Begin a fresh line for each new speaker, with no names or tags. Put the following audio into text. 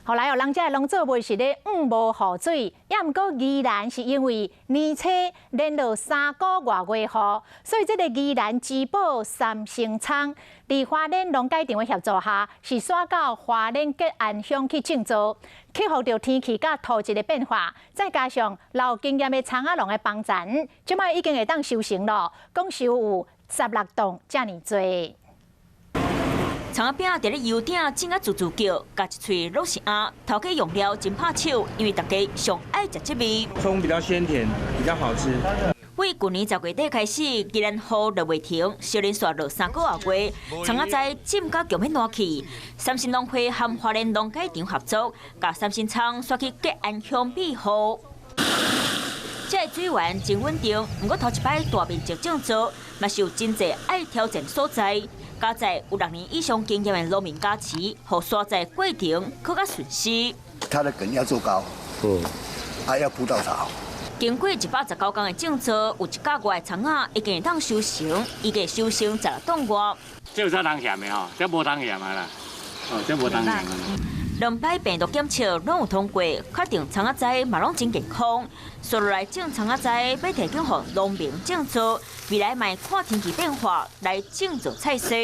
后来人家农作物是咧无雨水，也毋过宜兰是因为年初连落3个外月雨，所以这个宜兰珠宝三星仓，伫花莲农改场的协助下，是选到花莲吉安乡去种植，克服着天气甲土质的变化，再加上老经验的厂仔农的帮衬，即摆已经会当收成咯，讲收有16栋遮尔多。
厂仔饼伫咧油顶整啊滋叫，加一喙肉是鸭，头家用料真拍手，因为大家上爱食这味。
葱比较鲜甜，比较好吃。
为去年10月底开始，既然雨落未停，小连续落3个月，厂仔在浸甲强要烂去。三星农会和花莲农改场合作，甲三星仓刷去吉安乡庇护。这水源真稳定，不过头一摆大面积种植，嘛是有真侪爱挑战所在。 加在有6年以上经验的农民加持，互所在过程更加顺势。
它的根要做高，还要铺稻草。
经过119天的种植，有1个月的厂仔已经当收成，伊个收成16吨外。
这有啥通嫌的吼？这无通嫌啊啦，这无通嫌啊。
2摆病毒检测拢有通过，确定厂仔仔嘛拢真健康。所以来种厂仔仔要提供予农民种植，未来卖看天气变化来种植菜色。